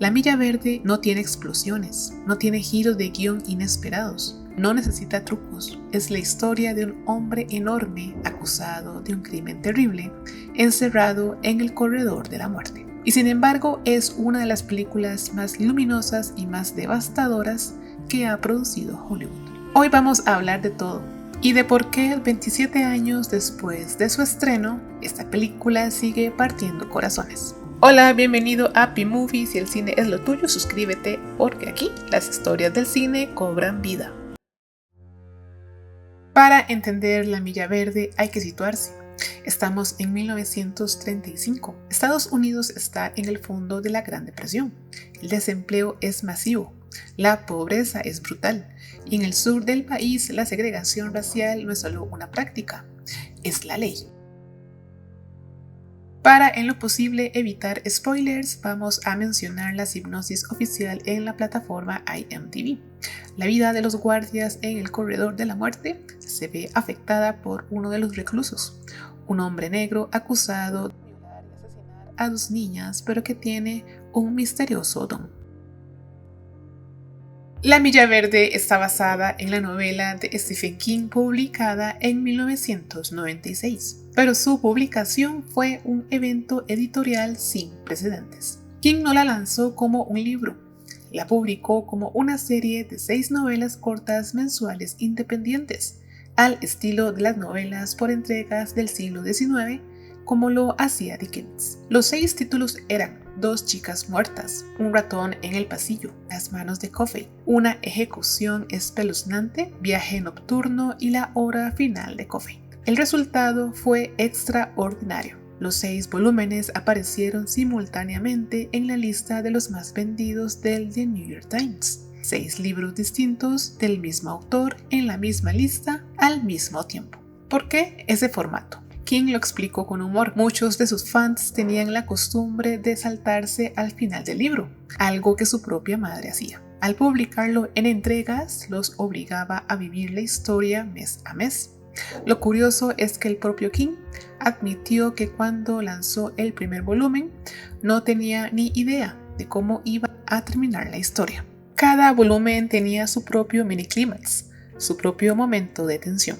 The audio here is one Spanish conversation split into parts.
La Milla Verde no tiene explosiones, no tiene giros de guión inesperados, no necesita trucos. Es la historia de un hombre enorme acusado de un crimen terrible, encerrado en el corredor de la muerte. Y sin embargo es una de las películas más luminosas y más devastadoras que ha producido Hollywood. Hoy vamos a hablar de todo y de por qué 27 años después de su estreno, esta película sigue partiendo corazones. Hola, bienvenido a P-Movie. Si el cine es lo tuyo, suscríbete porque aquí las historias del cine cobran vida. Para entender La Milla Verde hay que situarse. Estamos en 1935. Estados Unidos está en el fondo de la Gran Depresión. El desempleo es masivo. La pobreza es brutal. Y en el sur del país la segregación racial no es solo una práctica, es la ley. Para en lo posible evitar spoilers, vamos a mencionar la hipnosis oficial en la plataforma IMDb. La vida de los guardias en el corredor de la muerte se ve afectada por uno de los reclusos, un hombre negro acusado de violar y asesinar a 2 niñas, pero que tiene un misterioso don. La Milla Verde está basada en la novela de Stephen King publicada en 1996, pero su publicación fue un evento editorial sin precedentes. King no la lanzó como un libro, la publicó como una serie de 6 novelas cortas mensuales independientes, al estilo de las novelas por entregas del siglo XIX, como lo hacía Dickens. Los 6 títulos eran 2 chicas muertas, un ratón en el pasillo, Las manos de Coffey, una ejecución espeluznante, Viaje nocturno y La hora final de Coffey. El resultado fue extraordinario. Los 6 volúmenes aparecieron simultáneamente en la lista de los más vendidos del The New York Times. 6 libros distintos del mismo autor en la misma lista al mismo tiempo. ¿Por qué ese formato? King lo explicó con humor. Muchos de sus fans tenían la costumbre de saltarse al final del libro, algo que su propia madre hacía. Al publicarlo en entregas, los obligaba a vivir la historia mes a mes. Lo curioso es que el propio King admitió que cuando lanzó el primer volumen no tenía ni idea de cómo iba a terminar la historia. Cada volumen tenía su propio miniclímax, su propio momento de tensión.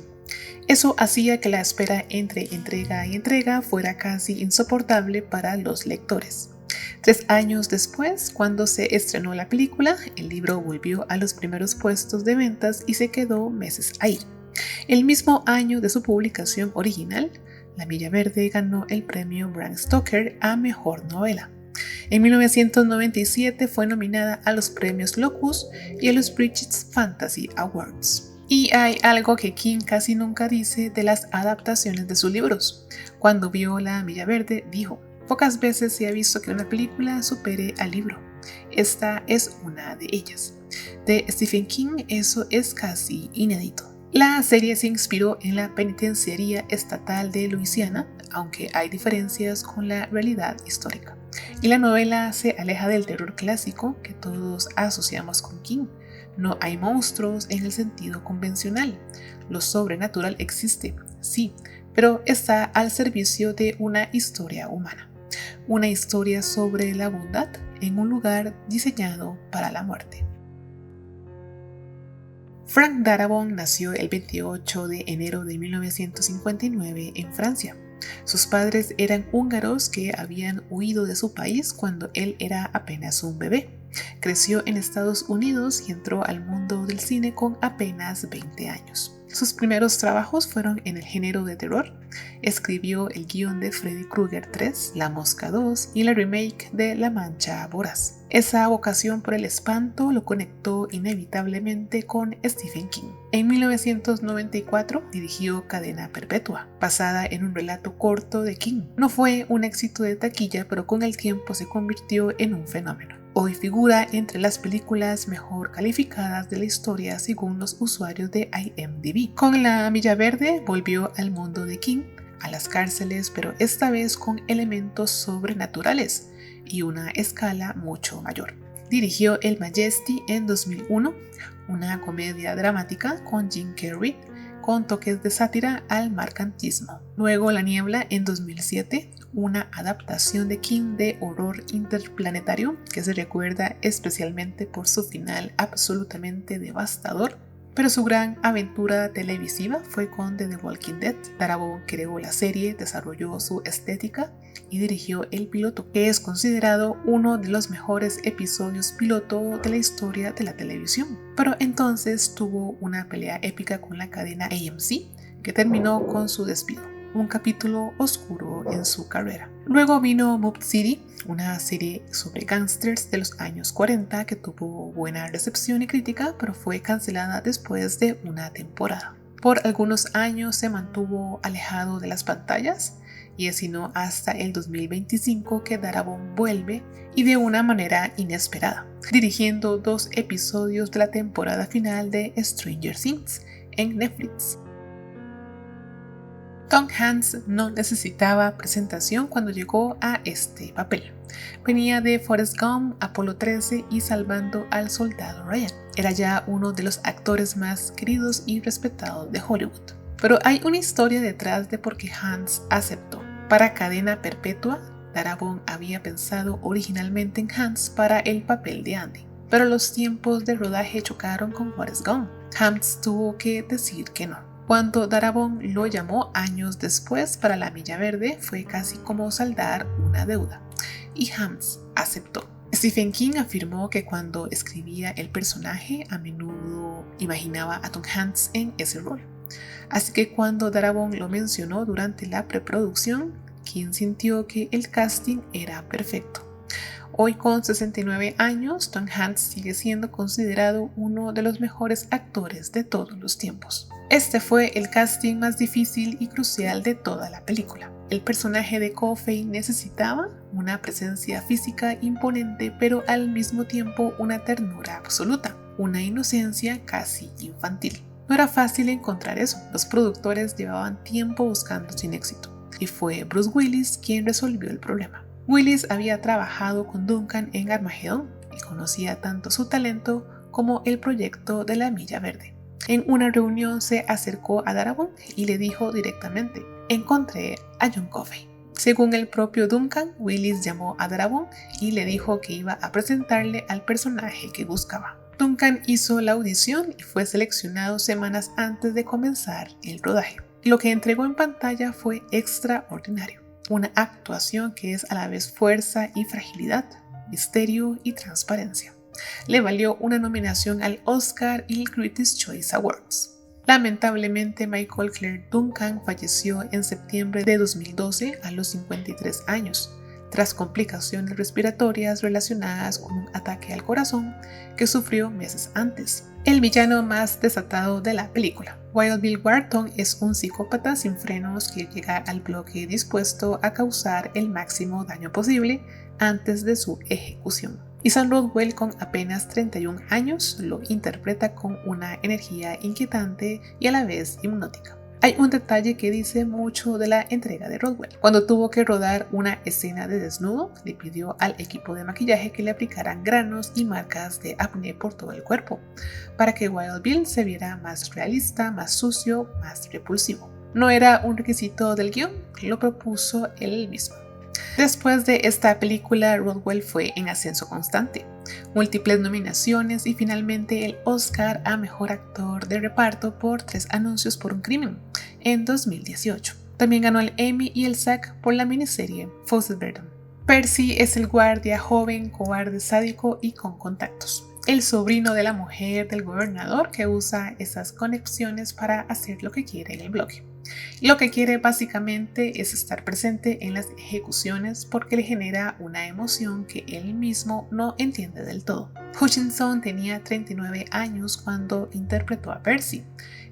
Eso hacía que la espera entre entrega y entrega fuera casi insoportable para los lectores. 3 años después, cuando se estrenó la película, el libro volvió a los primeros puestos de ventas y se quedó meses ahí. El mismo año de su publicación original, La Milla Verde ganó el premio Bram Stoker a Mejor Novela. En 1997 fue nominada a los premios Locus y a los British Fantasy Awards. Y hay algo que King casi nunca dice de las adaptaciones de sus libros. Cuando vio La Milla Verde, dijo: "Pocas veces se ha visto que una película supere al libro. Esta es una de ellas". De Stephen King eso es casi inédito. La serie se inspiró en la penitenciaría estatal de Luisiana, aunque hay diferencias con la realidad histórica. Y la novela se aleja del terror clásico que todos asociamos con King. No hay monstruos en el sentido convencional. Lo sobrenatural existe, sí, pero está al servicio de una historia humana. Una historia sobre la bondad en un lugar diseñado para la muerte. Frank Darabont nació el 28 de enero de 1959 en Francia. Sus padres eran húngaros que habían huido de su país cuando él era apenas un bebé. Creció en Estados Unidos y entró al mundo del cine con apenas 20 años. Sus primeros trabajos fueron en el género de terror. Escribió el guión de Freddy Krueger 3, La Mosca 2 y la remake de La Mancha Voraz. Esa vocación por el espanto lo conectó inevitablemente con Stephen King. En 1994 dirigió Cadena Perpetua, basada en un relato corto de King. No fue un éxito de taquilla, pero con el tiempo se convirtió en un fenómeno. Hoy figura entre las películas mejor calificadas de la historia según los usuarios de IMDb. Con La Milla Verde volvió al mundo de King, a las cárceles, pero esta vez con elementos sobrenaturales y una escala mucho mayor. Dirigió El Majesty en 2001, una comedia dramática con Jim Carrey, con toques de sátira al mercantismo. Luego La Niebla en 2007, una adaptación de King de horror interplanetario que se recuerda especialmente por su final absolutamente devastador. Pero su gran aventura televisiva fue con The Walking Dead. Darabont creó la serie, desarrolló su estética y dirigió el piloto, que es considerado uno de los mejores episodios piloto de la historia de la televisión. Pero entonces tuvo una pelea épica con la cadena AMC que terminó con su despido. Un capítulo oscuro en su carrera. Luego vino Mob City, una serie sobre gángsters de los años 40 que tuvo buena recepción y crítica, pero fue cancelada después de una temporada. Por algunos años se mantuvo alejado de las pantallas y es sino hasta el 2025 que Darabont vuelve y de una manera inesperada, dirigiendo 2 episodios de la temporada final de Stranger Things en Netflix. Tom Hanks no necesitaba presentación cuando llegó a este papel. Venía de Forrest Gump, Apolo 13 y Salvando al Soldado Ryan. Era ya uno de los actores más queridos y respetados de Hollywood. Pero hay una historia detrás de por qué Hanks aceptó. Para Cadena Perpetua, Darabont había pensado originalmente en Hanks para el papel de Andy. Pero los tiempos de rodaje chocaron con Forrest Gump. Hanks tuvo que decir que no. Cuando Darabont lo llamó años después para La Milla Verde, fue casi como saldar una deuda, y Hanks aceptó. Stephen King afirmó que cuando escribía el personaje a menudo imaginaba a Tom Hanks en ese rol. Así que cuando Darabont lo mencionó durante la preproducción, King sintió que el casting era perfecto. Hoy con 69 años, Tom Hanks sigue siendo considerado uno de los mejores actores de todos los tiempos. Este fue el casting más difícil y crucial de toda la película. El personaje de Coffey necesitaba una presencia física imponente, pero al mismo tiempo una ternura absoluta, una inocencia casi infantil. No era fácil encontrar eso. Los productores llevaban tiempo buscando sin éxito, y fue Bruce Willis quien resolvió el problema. Willis había trabajado con Duncan en Armageddon y conocía tanto su talento como el proyecto de La Milla Verde. En una reunión se acercó a Darabont y le dijo directamente: encontré a John Coffey. Según el propio Duncan, Willis llamó a Darabont y le dijo que iba a presentarle al personaje que buscaba. Duncan hizo la audición y fue seleccionado semanas antes de comenzar el rodaje. Lo que entregó en pantalla fue extraordinario. Una actuación que es a la vez fuerza y fragilidad, misterio y transparencia. Le valió una nominación al Oscar y el Critics' Choice Awards. Lamentablemente, Michael Clarke Duncan falleció en septiembre de 2012 a los 53 años, tras complicaciones respiratorias relacionadas con un ataque al corazón que sufrió meses antes. El villano más desatado de la película. Wild Bill Wharton es un psicópata sin frenos que llega al bloque dispuesto a causar el máximo daño posible antes de su ejecución. Y Sam Rockwell, con apenas 31 años, lo interpreta con una energía inquietante y a la vez hipnótica. Hay un detalle que dice mucho de la entrega de Rockwell. Cuando tuvo que rodar una escena de desnudo, le pidió al equipo de maquillaje que le aplicaran granos y marcas de acné por todo el cuerpo, para que Wild Bill se viera más realista, más sucio, más repulsivo. No era un requisito del guión, lo propuso él mismo. Después de esta película, Rockwell fue en ascenso constante, múltiples nominaciones y finalmente el Oscar a Mejor Actor de Reparto por 3 anuncios por un crimen en 2018. También ganó el Emmy y el SAG por la miniserie Fawcett Verdon. Percy es el guardia joven, cobarde, sádico y con contactos. El sobrino de la mujer del gobernador que usa esas conexiones para hacer lo que quiere en el bloque. Lo que quiere básicamente es estar presente en las ejecuciones porque le genera una emoción que él mismo no entiende del todo. Hutchinson tenía 39 años cuando interpretó a Percy,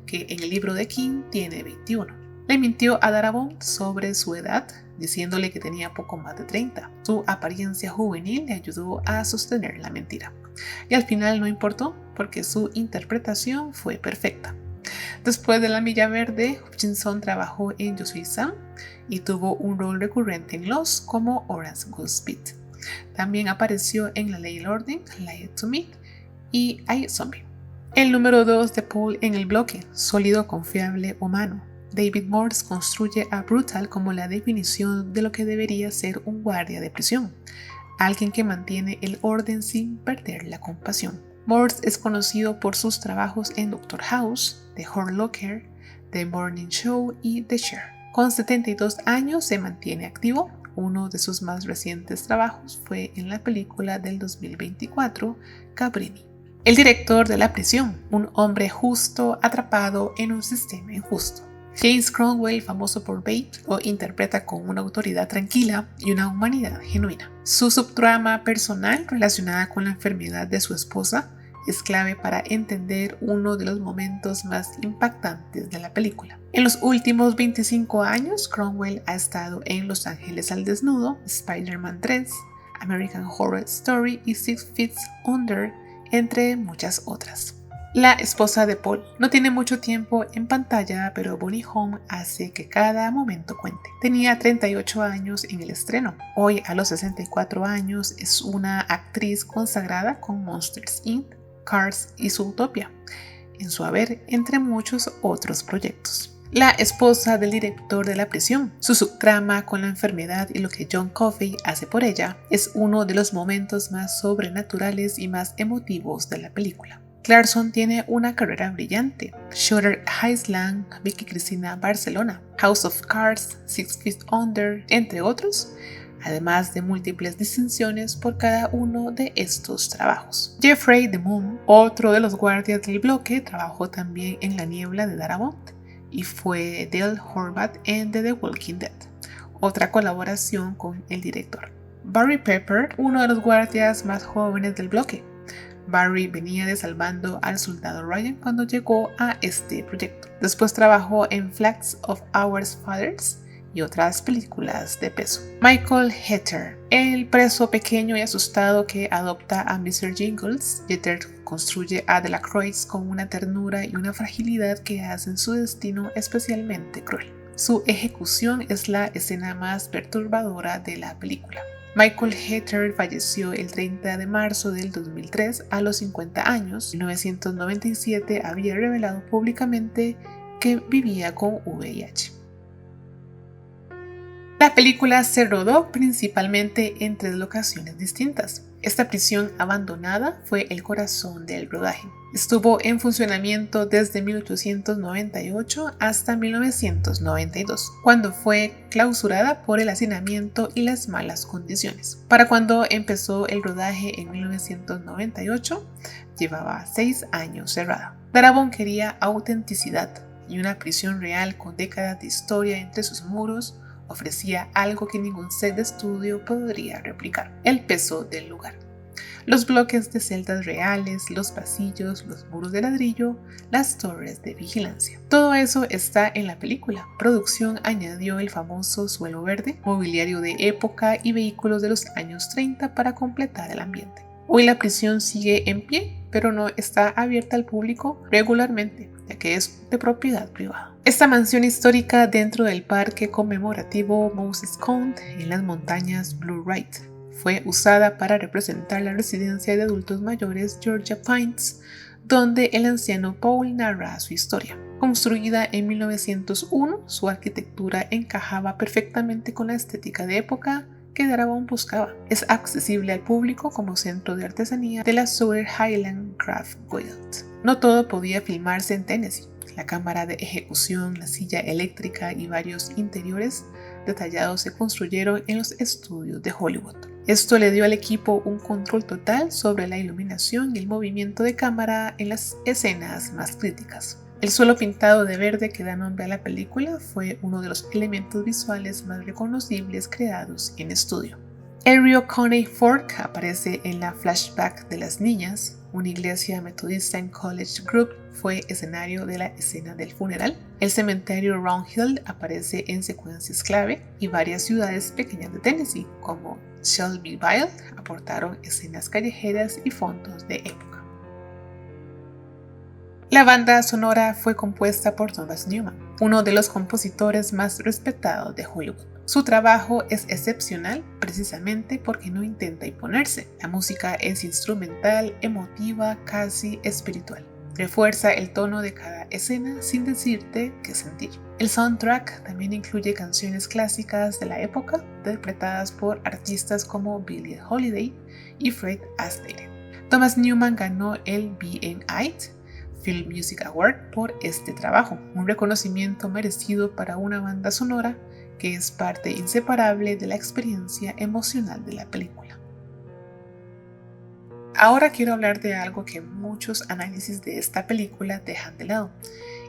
que en el libro de King tiene 21. Le mintió a Darabont sobre su edad, diciéndole que tenía poco más de 30. Su apariencia juvenil le ayudó a sostener la mentira. Y al final no importó porque su interpretación fue perfecta. Después de La Milla Verde, Hutchinson trabajó en Yo Soy Sam y tuvo un rol recurrente en Lost como Orange Goodspeed. También apareció en La Ley y el Orden, Lie to Me y I, Zombie. El número 2 de Paul en el bloque, sólido, confiable, humano. David Morse construye a Brutal como la definición de lo que debería ser un guardia de prisión, alguien que mantiene el orden sin perder la compasión. Morse es conocido por sus trabajos en Doctor House, The Hurt Locker, The Morning Show y The Share. Con 72 años se mantiene activo. Uno de sus más recientes trabajos fue en la película del 2024, Cabrini. El director de La prisión, un hombre justo atrapado en un sistema injusto. James Cromwell, famoso por Babe, lo interpreta con una autoridad tranquila y una humanidad genuina. Su subtrama personal relacionada con la enfermedad de su esposa es clave para entender uno de los momentos más impactantes de la película. En los últimos 25 años, Cromwell ha estado en Los Ángeles al Desnudo, Spider-Man 3, American Horror Story y 6 Feet Under, entre muchas otras. La esposa de Paul no tiene mucho tiempo en pantalla, pero Bonnie Hunt hace que cada momento cuente. Tenía 38 años en el estreno. Hoy, a los 64 años, es una actriz consagrada con Monsters Inc., Cars y Zootopia, en su haber, entre muchos otros proyectos. La esposa del director de La prisión, su subtrama con la enfermedad y lo que John Coffey hace por ella, es uno de los momentos más sobrenaturales y más emotivos de la película. Clarkson tiene una carrera brillante. Shutter Island, Vicky Cristina Barcelona, House of Cards, 6 Feet Under, entre otros, además de múltiples distinciones por cada uno de estos trabajos. Jeffrey DeMunn, otro de los guardias del bloque, trabajó también en La niebla de Darabont y fue Dale Horvath en The Walking Dead, otra colaboración con el director. Barry Pepper, uno de los guardias más jóvenes del bloque. Barry venía de Salvando al Soldado Ryan cuando llegó a este proyecto. Después trabajó en Flags of Our Fathers y otras películas de peso. Michael Hetter, el preso pequeño y asustado que adopta a Mr. Jingles. Hetter construye a Delacroix con una ternura y una fragilidad que hacen su destino especialmente cruel. Su ejecución es la escena más perturbadora de la película. Michael Hetter falleció el 30 de marzo del 2003 a los 50 años. En 1997 había revelado públicamente que vivía con VIH. La película se rodó principalmente en 3 locaciones distintas. Esta prisión abandonada fue el corazón del rodaje. Estuvo en funcionamiento desde 1898 hasta 1992, cuando fue clausurada por el hacinamiento y las malas condiciones. Para cuando empezó el rodaje en 1998, llevaba 6 años cerrada. Darabont quería autenticidad y una prisión real con décadas de historia entre sus muros ofrecía algo que ningún set de estudio podría replicar: el peso del lugar. Los bloques de celdas reales, los pasillos, los muros de ladrillo, las torres de vigilancia. Todo eso está en la película. Producción añadió el famoso suelo verde, mobiliario de época y vehículos de los años 30 para completar el ambiente. Hoy la prisión sigue en pie, pero no está abierta al público regularmente, ya que es de propiedad privada. Esta mansión histórica dentro del parque conmemorativo Moses Cone en las montañas Blue Ridge fue usada para representar la residencia de adultos mayores Georgia Pines, donde el anciano Paul narra su historia. Construida en 1901, su arquitectura encajaba perfectamente con la estética de época que Darabont buscaba. Es accesible al público como centro de artesanía de la Southern Highland Craft Guild. No todo podía filmarse en Tennessee. La cámara de ejecución, la silla eléctrica y varios interiores detallados se construyeron en los estudios de Hollywood. Esto le dio al equipo un control total sobre la iluminación y el movimiento de cámara en las escenas más críticas. El suelo pintado de verde que da nombre a la película fue uno de los elementos visuales más reconocibles creados en estudio. El río Coney Fork aparece en la flashback de las niñas. Una iglesia metodista en College Group fue escenario de la escena del funeral. El cementerio Round Hill aparece en secuencias clave y varias ciudades pequeñas de Tennessee, como Shelbyville, aportaron escenas callejeras y fondos de época. La banda sonora fue compuesta por Thomas Newman, uno de los compositores más respetados de Hollywood. Su trabajo es excepcional precisamente porque no intenta imponerse. La música es instrumental, emotiva, casi espiritual. Refuerza el tono de cada escena sin decirte qué sentir. El soundtrack también incluye canciones clásicas de la época, interpretadas por artistas como Billie Holiday y Fred Astaire. Thomas Newman ganó el BMI Film Music Award por este trabajo, un reconocimiento merecido para una banda sonora que es parte inseparable de la experiencia emocional de la película. Ahora quiero hablar de algo que muchos análisis de esta película dejan de lado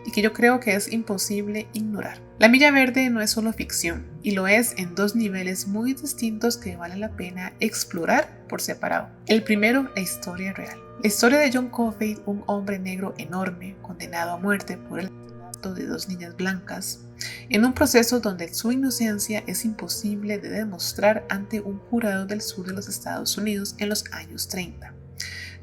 y que yo creo que es imposible ignorar. La Milla Verde no es solo ficción, y lo es en dos niveles muy distintos que vale la pena explorar por separado. El primero, la historia real. La historia de John Coffey, un hombre negro enorme, condenado a muerte por el asesinato de dos niñas blancas, en un proceso donde su inocencia es imposible de demostrar ante un jurado del sur de los Estados Unidos en los años 30.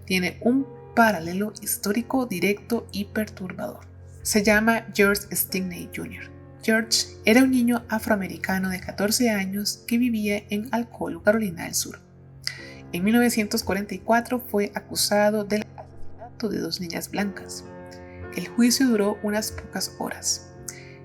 Tiene un paralelo histórico directo y perturbador. Se llama George Stickney Jr. George era un niño afroamericano de 14 años que vivía en Alcohol, Carolina del Sur. En 1944 fue acusado del asesinato de dos niñas blancas. El juicio duró unas pocas horas.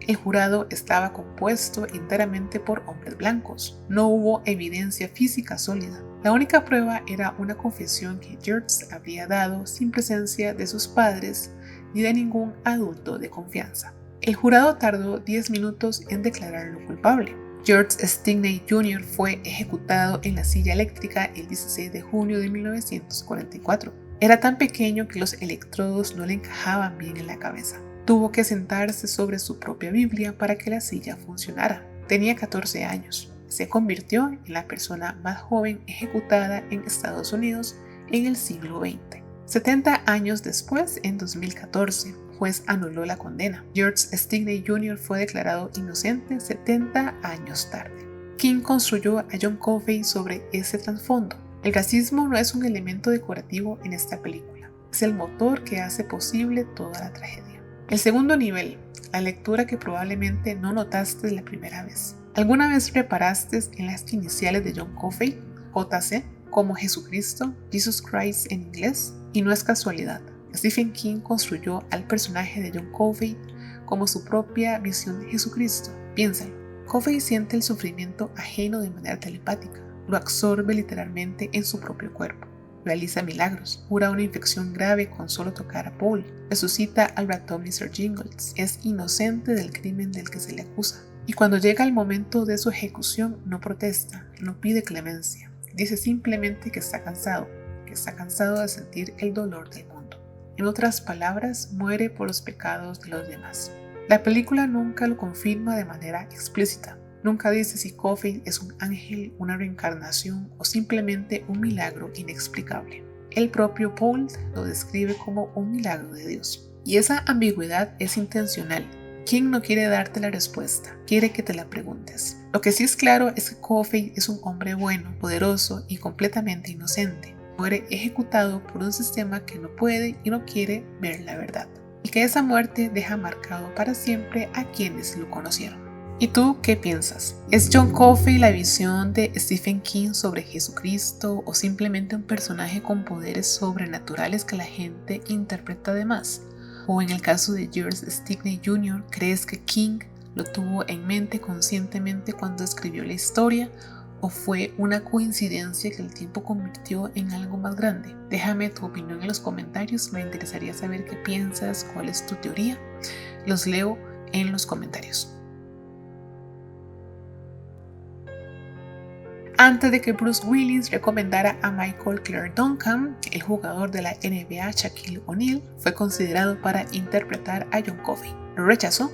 El jurado estaba compuesto enteramente por hombres blancos. No hubo evidencia física sólida. La única prueba era una confesión que George habría dado sin presencia de sus padres ni de ningún adulto de confianza. El jurado tardó 10 minutos en declararlo culpable. George Stickney Jr. fue ejecutado en la silla eléctrica el 16 de junio de 1944. Era tan pequeño que los electrodos no le encajaban bien en la cabeza. Tuvo que sentarse sobre su propia Biblia para que la silla funcionara. Tenía 14 años. Se convirtió en la persona más joven ejecutada en Estados Unidos en el siglo XX. 70 años después, en 2014, juez anuló la condena. George Stickney Jr. fue declarado inocente 70 años tarde. King construyó a John Coffey sobre ese trasfondo. El racismo no es un elemento decorativo en esta película, es el motor que hace posible toda la tragedia. El segundo nivel, la lectura que probablemente no notaste la primera vez. ¿Alguna vez reparaste en las iniciales de John Coffey, JC, como Jesucristo, Jesus Christ en inglés? Y no es casualidad. Stephen King construyó al personaje de John Coffey como su propia visión de Jesucristo. Piénsalo. Coffey siente el sufrimiento ajeno de manera telepática. Lo absorbe literalmente en su propio cuerpo. Realiza milagros. Cura una infección grave con solo tocar a Paul. Resucita al ratón Mr. Jingles. Es inocente del crimen del que se le acusa. Y cuando llega el momento de su ejecución, no protesta, no pide clemencia. Dice simplemente que está cansado de sentir el dolor del mundo. En otras palabras, muere por los pecados de los demás. La película nunca lo confirma de manera explícita. Nunca dice si Coffey es un ángel, una reencarnación o simplemente un milagro inexplicable. El propio Paul lo describe como un milagro de Dios. Y esa ambigüedad es intencional. King no quiere darte la respuesta, quiere que te la preguntes. Lo que sí es claro es que Coffey es un hombre bueno, poderoso y completamente inocente. Muere ejecutado por un sistema que no puede y no quiere ver la verdad. Y que esa muerte deja marcado para siempre a quienes lo conocieron. ¿Y tú qué piensas? ¿Es John Coffey la visión de Stephen King sobre Jesucristo o simplemente un personaje con poderes sobrenaturales que la gente interpreta de más? ¿O en el caso de George Stickney Jr., crees que King lo tuvo en mente conscientemente cuando escribió la historia? ¿O fue una coincidencia que el tiempo convirtió en algo más grande? Déjame tu opinión en los comentarios, me interesaría saber qué piensas, cuál es tu teoría. Los leo en los comentarios. Antes de que Bruce Willis recomendara a Michael Clarke Duncan, el jugador de la NBA Shaquille O'Neal fue considerado para interpretar a John Coffey. Lo rechazó.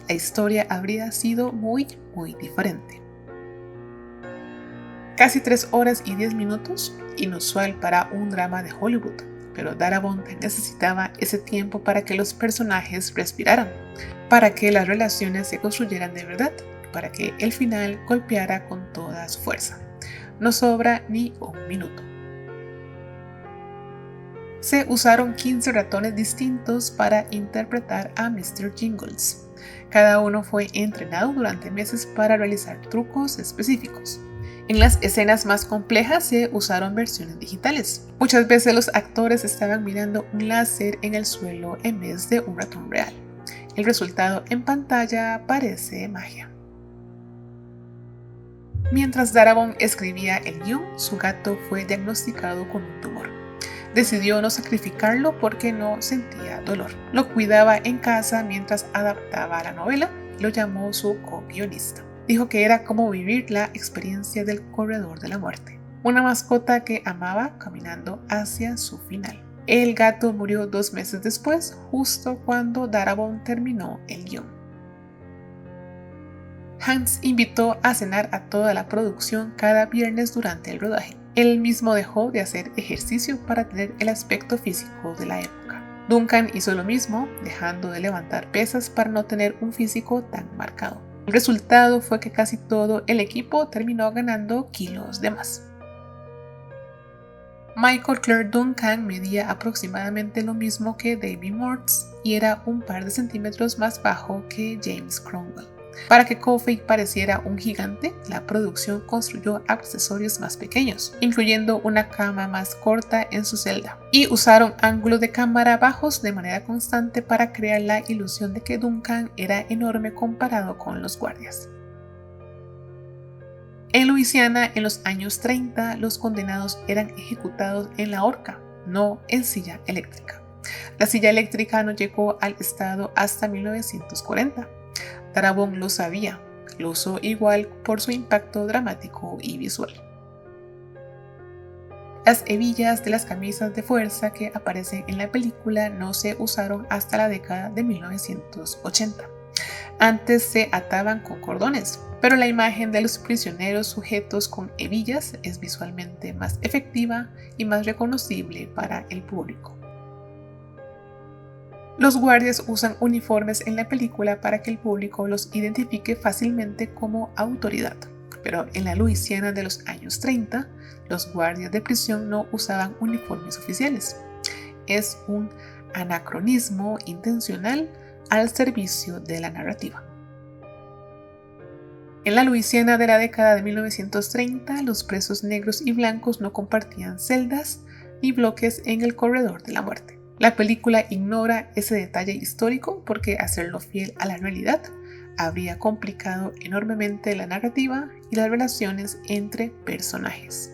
La historia habría sido muy diferente. Casi 3 horas y 10 minutos, inusual para un drama de Hollywood, pero Darabont necesitaba ese tiempo para que los personajes respiraran, para que las relaciones se construyeran de verdad, para que el final golpeara con toda su fuerza. No sobra ni un minuto. Se usaron 15 ratones distintos para interpretar a Mr. Jingles. Cada uno fue entrenado durante meses para realizar trucos específicos. En las escenas más complejas se usaron versiones digitales. Muchas veces los actores estaban mirando un láser en el suelo en vez de un ratón real. El resultado en pantalla parece magia. Mientras Darabont escribía el guión, su gato fue diagnosticado con un tumor. Decidió no sacrificarlo porque no sentía dolor. Lo cuidaba en casa mientras adaptaba la novela y lo llamó su co-guionista. Dijo que era como vivir la experiencia del corredor de la muerte, una mascota que amaba caminando hacia su final. El gato murió 2 meses después, justo cuando Darabont terminó el guión. Hans invitó a cenar a toda la producción cada viernes durante el rodaje. Él mismo dejó de hacer ejercicio para tener el aspecto físico de la época. Duncan hizo lo mismo, dejando de levantar pesas para no tener un físico tan marcado. El resultado fue que casi todo el equipo terminó ganando kilos de más. Michael Clarke Duncan medía aproximadamente lo mismo que David Morse y era un par de centímetros más bajo que James Cromwell. Para que Coffey pareciera un gigante, la producción construyó accesorios más pequeños, incluyendo una cama más corta en su celda, y usaron ángulos de cámara bajos de manera constante para crear la ilusión de que Duncan era enorme comparado con los guardias. En Luisiana, en los años 30, los condenados eran ejecutados en la horca, no en silla eléctrica. La silla eléctrica no llegó al estado hasta 1940. Darabont lo sabía, lo usó igual por su impacto dramático y visual. Las hebillas de las camisas de fuerza que aparecen en la película no se usaron hasta la década de 1980. Antes se ataban con cordones, pero la imagen de los prisioneros sujetos con hebillas es visualmente más efectiva y más reconocible para el público. Los guardias usan uniformes en la película para que el público los identifique fácilmente como autoridad, pero en la Luisiana de los años 30, los guardias de prisión no usaban uniformes oficiales. Es un anacronismo intencional al servicio de la narrativa. En la Luisiana de la década de 1930, los presos negros y blancos no compartían celdas ni bloques en el corredor de la muerte. La película ignora ese detalle histórico porque hacerlo fiel a la realidad habría complicado enormemente la narrativa y las relaciones entre personajes.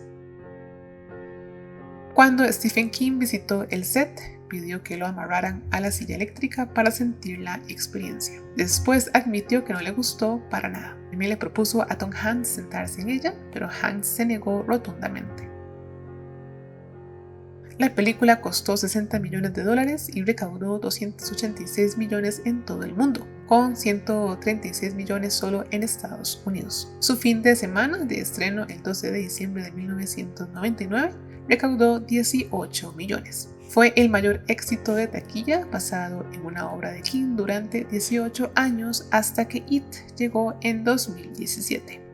Cuando Stephen King visitó el set, pidió que lo amarraran a la silla eléctrica para sentir la experiencia. Después admitió que no le gustó para nada. También le propuso a Tom Hanks sentarse en ella, pero Hanks se negó rotundamente. La película costó $60 millones y recaudó 286 millones en todo el mundo, con 136 millones solo en Estados Unidos. Su fin de semana de estreno el 12 de diciembre de 1999 recaudó 18 millones. Fue el mayor éxito de taquilla basado en una obra de King durante 18 años hasta que It llegó en 2017.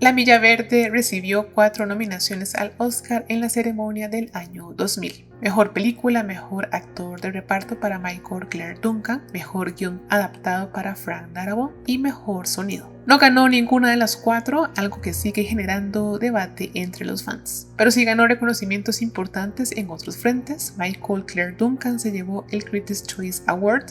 La Milla Verde recibió 4 nominaciones al Oscar en la ceremonia del año 2000. Mejor película, mejor actor de reparto para Michael Clarke Duncan, mejor guión adaptado para Frank Darabont y mejor sonido. No ganó ninguna de las 4, algo que sigue generando debate entre los fans. Pero sí ganó reconocimientos importantes en otros frentes. Michael Clarke Duncan se llevó el Critics' Choice Award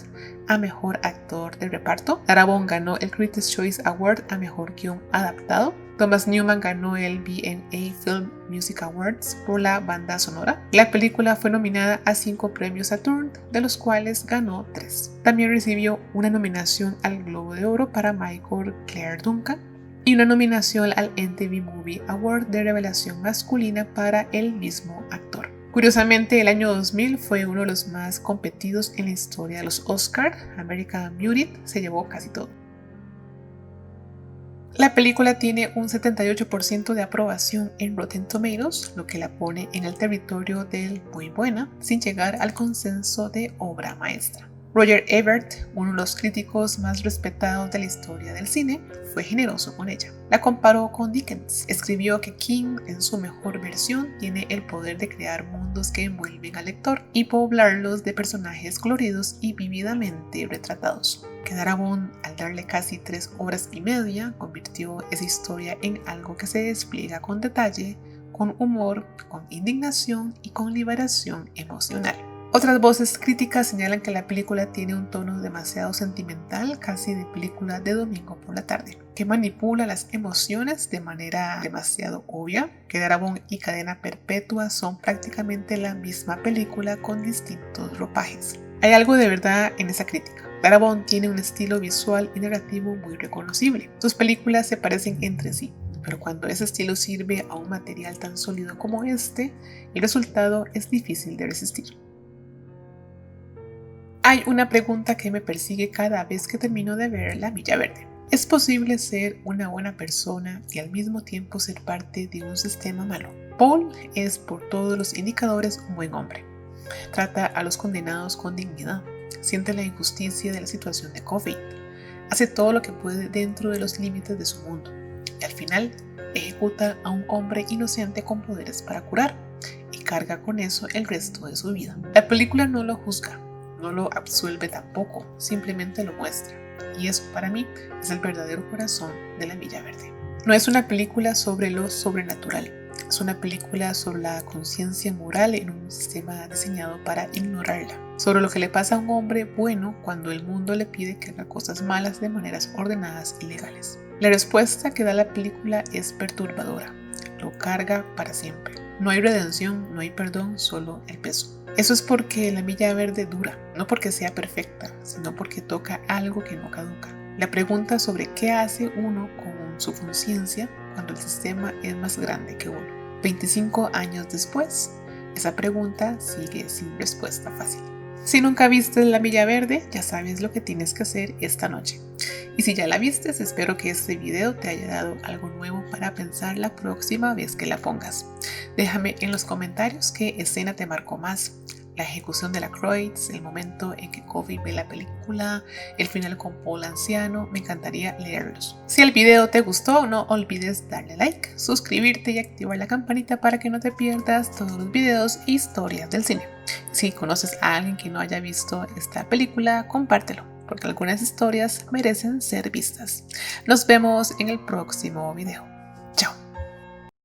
a mejor actor de reparto. Darabont ganó el Critics' Choice Award a mejor guión adaptado. Thomas Newman ganó el B&A Film Music Awards por la banda sonora. La película fue nominada a 5 premios Saturn, de los cuales ganó 3. También recibió una nominación al Globo de Oro para Michael Clarke Duncan y una nominación al MTV Movie Award de revelación masculina para el mismo actor. Curiosamente, el año 2000 fue uno de los más competidos en la historia de los Oscar. American Beauty se llevó casi todo. La película tiene un 78% de aprobación en Rotten Tomatoes, lo que la pone en el territorio del muy buena, sin llegar al consenso de obra maestra. Roger Ebert, uno de los críticos más respetados de la historia del cine, fue generoso con ella. La comparó con Dickens. Escribió que King, en su mejor versión, tiene el poder de crear mundos que envuelven al lector y poblarlos de personajes coloridos y vívidamente retratados. Que Darabont, al darle casi 3 horas y media, convirtió esa historia en algo que se despliega con detalle, con humor, con indignación y con liberación emocional. Otras voces críticas señalan que la película tiene un tono demasiado sentimental, casi de película de domingo por la tarde, que manipula las emociones de manera demasiado obvia, que Darabont y Cadena Perpetua son prácticamente la misma película con distintos ropajes. Hay algo de verdad en esa crítica. Darabont tiene un estilo visual y narrativo muy reconocible. Sus películas se parecen entre sí, pero cuando ese estilo sirve a un material tan sólido como este, el resultado es difícil de resistir. Hay una pregunta que me persigue cada vez que termino de ver La Milla Verde. ¿Es posible ser una buena persona y al mismo tiempo ser parte de un sistema malo? Paul es por todos los indicadores un buen hombre. Trata a los condenados con dignidad, siente la injusticia de la situación de COVID, hace todo lo que puede dentro de los límites de su mundo y al final ejecuta a un hombre inocente con poderes para curar y carga con eso el resto de su vida. La película no lo juzga, no lo absuelve tampoco, simplemente lo muestra. Y eso para mí es el verdadero corazón de La Milla Verde. No es una película sobre lo sobrenatural, es una película sobre la conciencia moral en un sistema diseñado para ignorarla. Sobre lo que le pasa a un hombre bueno cuando el mundo le pide que haga cosas malas de maneras ordenadas y legales. La respuesta que da la película es perturbadora, lo carga para siempre. No hay redención, no hay perdón, solo el peso. Eso es porque La Milla Verde dura, no porque sea perfecta, sino porque toca algo que no caduca. La pregunta sobre qué hace uno con su conciencia cuando el sistema es más grande que uno. 25 años después, esa pregunta sigue sin respuesta fácil. Si nunca viste La Milla Verde, ya sabes lo que tienes que hacer esta noche. Y si ya la vistes, espero que este video te haya dado algo nuevo para pensar la próxima vez que la pongas. Déjame en los comentarios qué escena te marcó más. La ejecución de la Croix, el momento en que Coffee ve la película, el final con Paul anciano, me encantaría leerlos. Si el video te gustó, no olvides darle like, suscribirte y activar la campanita para que no te pierdas todos los videos e historias del cine. Si conoces a alguien que no haya visto esta película, compártelo, porque algunas historias merecen ser vistas. Nos vemos en el próximo video.